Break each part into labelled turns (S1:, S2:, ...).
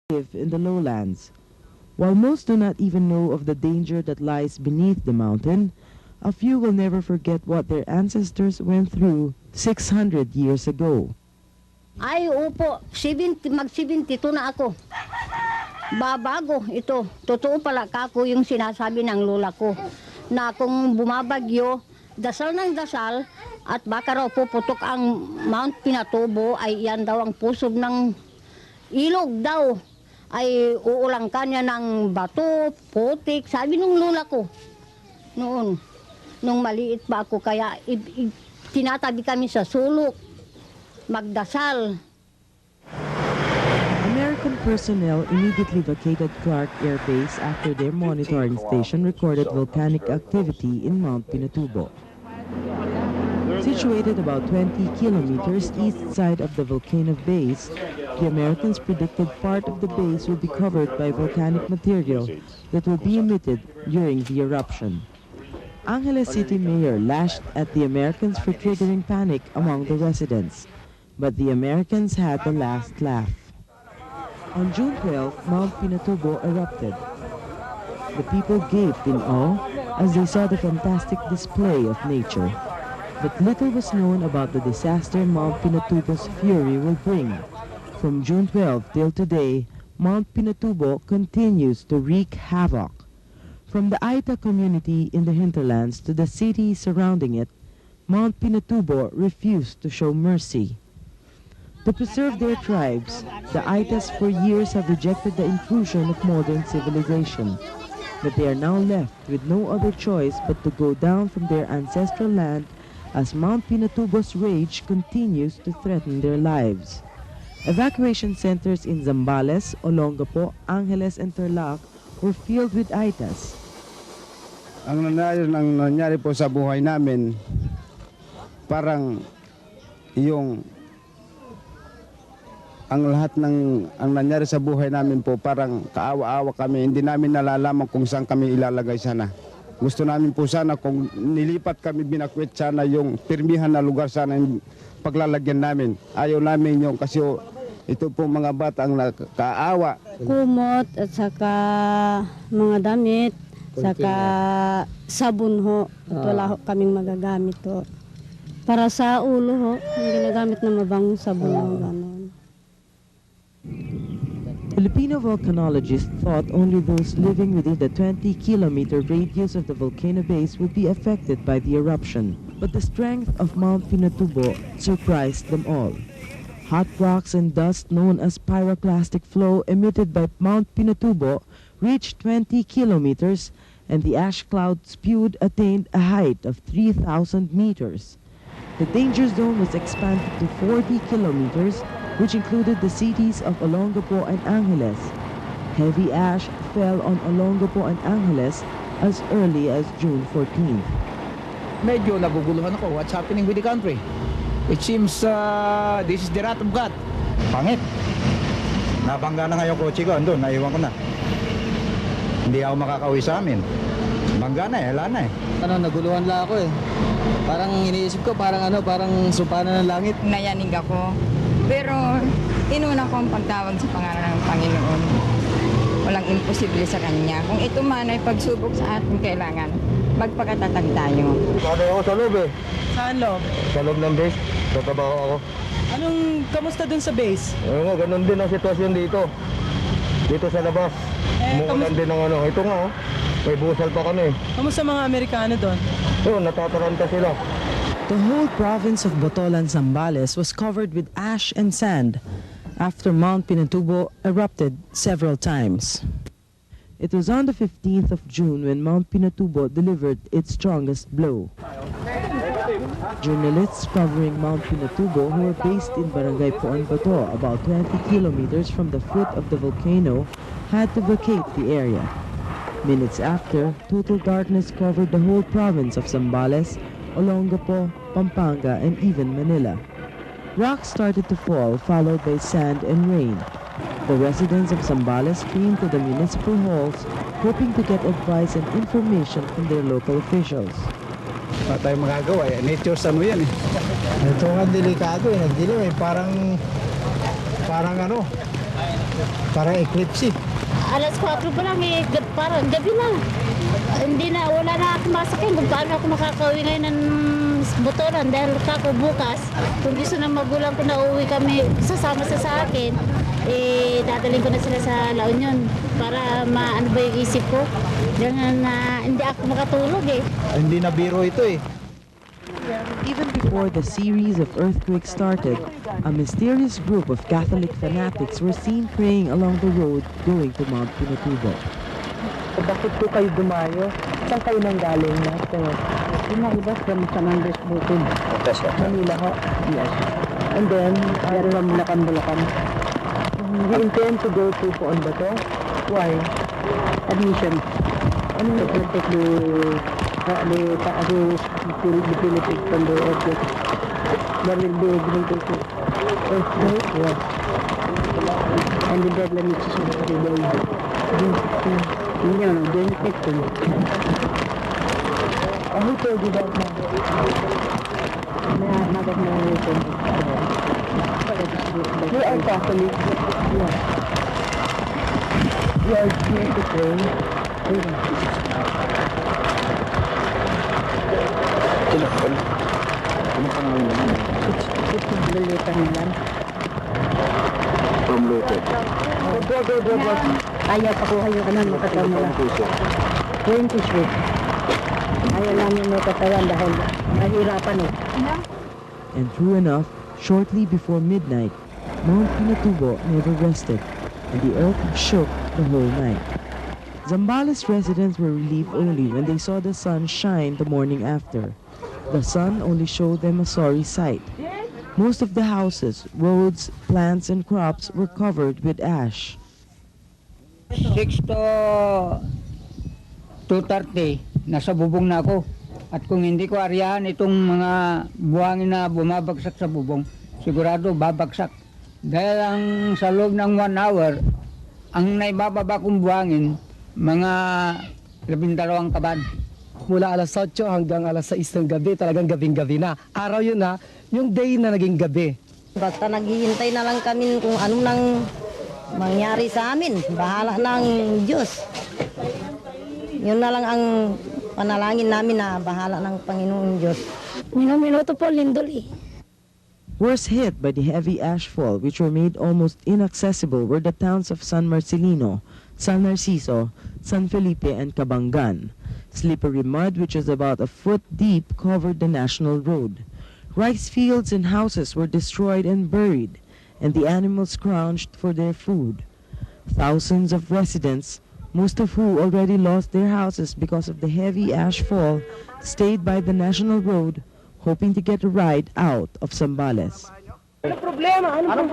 S1: live in the lowlands. While most do not even know of the danger that lies beneath the mountain, a few will never forget what their ancestors went through 600 years ago.
S2: Ay, opo, mag-72 na ako. Babago, ito. Totoo pala kako yung sinasabi ng lola ko. Na kung bumabagyo, dasal ng dasal, at baka raw puputok ang Mount Pinatubo, ay yan daw ang pusob ng ilog daw. Ay uulang kanya ng bato, putik, sabi nung lola ko. Noon, nung maliit pa ako, kaya tinatabi kami sa sulok, magdasal.
S1: American personnel immediately vacated Clark Air Base after their monitoring station recorded volcanic activity in Mount Pinatubo. Situated about 20 kilometers east side of the volcano base, the Americans predicted part of the base will be covered by volcanic material that will be emitted during the eruption. Angeles City Mayor lashed at the Americans for triggering panic among the residents, but the Americans had the last laugh. On June 12, Mount Pinatubo erupted. The people gaped in awe as they saw the fantastic display of nature. But little was known about the disaster Mount Pinatubo's fury will bring. From June 12 till today, Mount Pinatubo continues to wreak havoc. From the Aita community in the hinterlands to the city surrounding it, Mount Pinatubo refused to show mercy. To preserve their tribes, the Aitas for years have rejected the intrusion of modern civilization. But they are now left with no other choice but to go down from their ancestral land as Mount Pinatubo's rage continues to threaten their lives. Evacuation centers in Zambales, Olongapo, Angeles, and Tarlac were filled with Aitas.
S3: Ang nangyari po sa buhay namin, parang ang lahat ng ang nangyari sa buhay namin po, parang kaawa-awa kami. Hindi namin nalalaman kung saan kami ilalagay sana. Gusto namin po sana kung nilipat kami, binakwit sana yung pirmihan na lugar sana yung paglalagyan namin. Ayaw namin yung kasi ito po mga bata ang nakaawa.
S4: Kumot at saka mga damit, saka sabon ho. At wala ho kaming magagamit ho. Para sa ulo ho, yung ginagamit na mabang sabon ho, gano'n.
S1: Filipino volcanologists thought only those living within the 20-kilometer radius of the volcano base would be affected by the eruption. But the strength of Mount Pinatubo surprised them all. Hot rocks and dust known as pyroclastic flow emitted by Mount Pinatubo reached 20 kilometers, and the ash cloud spewed attained a height of 3,000 meters. The danger zone was expanded to 40 kilometers, which included the cities of Olongapo and Angeles. Heavy ash fell on Olongapo and Angeles as early as June 14th.
S5: Medyo naguguluhan ako. What's happening with the country? It seems this is the wrath of God.
S6: Pangit. Nabangga na nga yung kotse ko. Andun, naiwan ko na. Hindi ako makakauwi sa amin. Bangga na wala na
S5: Naguluhan lang ako eh. Parang iniisip ko, parang sumpana ng langit.
S7: Nayanig ako. Pero inuna ko ang pagtawag sa pangalan ng Panginoon. Walang imposible sa Kanya. Kung ito man ay pagsubok sa ating kailangan, magpakatatag tayo.
S6: Sabi ako sa loob eh.
S1: Saan loob?
S6: Sa loob ng base. Tatrabaho ako.
S1: Kamusta dun sa base?
S6: Ganun din ang sitwasyon dito. Dito sa labas. Umuulan din ng Ito nga may busal pa kami.
S1: Kamusta mga Amerikano dun?
S6: Natataranta sila.
S1: The whole province of Botolan, Zambales was covered with ash and sand after Mount Pinatubo erupted several times. It was on the 15th of June when Mount Pinatubo delivered its strongest blow. Journalists covering Mount Pinatubo who were based in Barangay Puan Bato, about 20 kilometers from the foot of the volcano, had to vacate the area. Minutes after, total darkness covered the whole province of Zambales, Olongapo, Pampanga, and even Manila. Rocks started to fall, followed by sand and rain. The residents of Zambales streamed to the municipal halls, hoping to get advice and information from their local officials.
S3: Wala tayong magagawa Nature's yan eh.
S6: Ito nga delikado nagdilim parang Para eclipse.
S4: Alas 4 pa lang parang gabi na. Hindi na, wala na ako masakyan kung paano ako makakauwi ngayon ng Butoran dahil kako bukas. Kung gusto ng magulang ko na uwi kami, sasama sa akin, dadaling ko na sila sa La Union para maano ba yung isip ko. Dahil na hindi ako makatulog
S6: Hindi na biro ito
S1: Even before the series of earthquakes started, a mysterious group of Catholic fanatics were seen praying along the road going to Mount Pinatubo.
S8: Bakit po kayo dumayo? Saan kayo nanggaling na?
S2: Lumalabas kami sa Mandes Bukid.
S8: Manila ho?
S2: Yes.
S8: And then, meron ng Bulacan. You intend to go to Poon ba to? Why?
S2: Admission.
S8: Ano yung protect the Philippines from the earthquake? There will be a great earthquake? Yes. And the deadline is 3 days.
S2: No, June 15.
S8: Who told you that now?
S2: Mother narration.
S8: You are Catholic? Yeah. You are here to pray?
S2: It's Lulutan na lang.
S6: From Luto.
S8: Go.
S2: Ayaw pa ko kayo ka na makatawan na lang. 20 sweet. Ayaw namin may katawan dahil mahirapan
S1: And true enough, shortly before midnight, Mount Pinatubo never rested, and the earth shook the whole night. Zambales residents were relieved only when they saw the sun shine the morning after. The sun only showed them a sorry sight. Most of the houses, roads, plants, and crops were covered with ash.
S9: 6 to 2:30, nasa bubong na ako. At kung hindi ko ariyahan itong mga buhangin na bumabagsak sa bubong, sigurado babagsak. Dahil ang sa loob ng 1 hour, ang naibababa kong buhangin, mga 12 kaban.
S8: Mula alas 8 hanggang alas 6 ng gabi, talagang gabing-gabi na. Araw yun na, yung day na naging gabi.
S2: Basta naghihintay na lang kami kung ano nang mangyari sa amin. Bahala ng Diyos. Yun na lang ang panalangin namin na bahala ng Panginoong Diyos.
S4: Minuto po, Lindol
S1: Worst hit by the heavy ashfall, which were made almost inaccessible, were the towns of San Marcelino, San Narciso, San Felipe, and Cabangan. Slippery mud, which was about a foot deep, covered the national road. Rice fields and houses were destroyed and buried, and the animals scrounged for their food. Thousands of residents, most of who already lost their houses because of the heavy ashfall, stayed by the national road, hoping to get a ride out of Zambales.
S8: Anong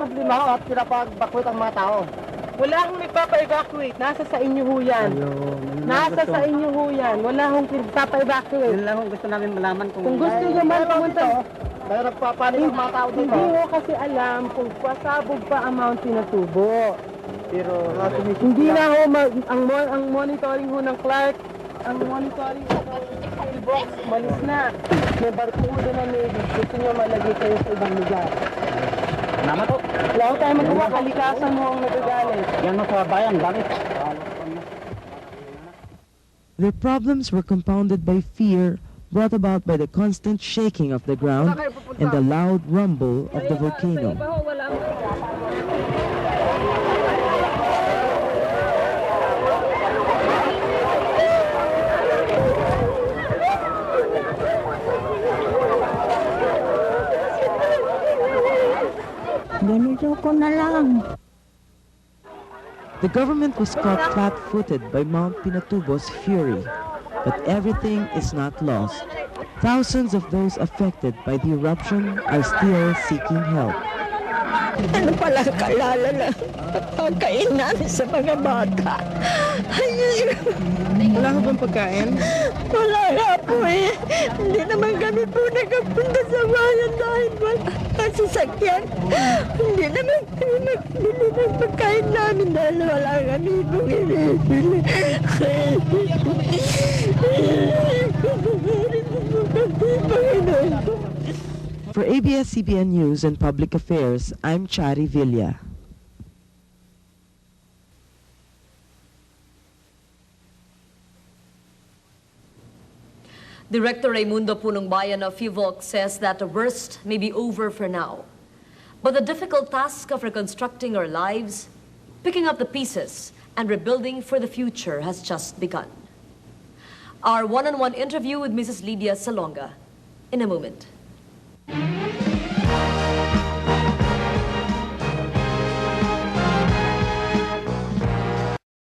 S8: problema ho at pinapag-evacuate ang mga tao? Wala akong nagpapa-evacuate. Nasa sa inyo ho yan. Nasa sa inyo ho yan. Wala akong pinapapa-evacuate.
S2: Yun lang kung gusto namin malaman
S8: Kung gusto nyo man pumunta,
S3: Kaya nagpapanik ang mga tao dito.
S8: hindi ho kasi alam kung pasabog pa ang Mount Pinatubo.
S3: Pero
S8: Hindi na ho, ang monitoring ho ng Clark, ang monitoring ho ng box, malis na. May barko ho doon na Navy. Gusto nyo malagay kayo sa ibang lugar.
S3: naman po.
S8: Wala ko tayo magawa, kalikasan mo ang nagagalit.
S3: Yan mo sa bayan, gamit.
S1: Their problems were compounded by fear brought about by the constant shaking of the ground and the loud rumble of the volcano.
S2: Ganito ko na lang.
S1: The government was caught flat-footed by Mount Pinatubo's fury, but everything is not lost. Thousands of those affected by the eruption are still seeking help.
S2: Ano pala kalala na pagkain namin sa mga bata?
S8: Wala ko bang pagkain?
S2: Wala nga po eh. Hindi naman kami po nakapunta sa bayan dahil wala sasakyan. Hindi naman kami nagbili ng pagkain namin dahil wala kami bumibili.
S1: For ABS-CBN News and Public Affairs, I'm Chari Villa.
S10: Director Raimundo Punongbayan of FIVOC says that the worst may be over for now. But the difficult task of reconstructing our lives, picking up the pieces, and rebuilding for the future has just begun. Our one-on-one interview with Mrs. Lydia Salonga in a moment.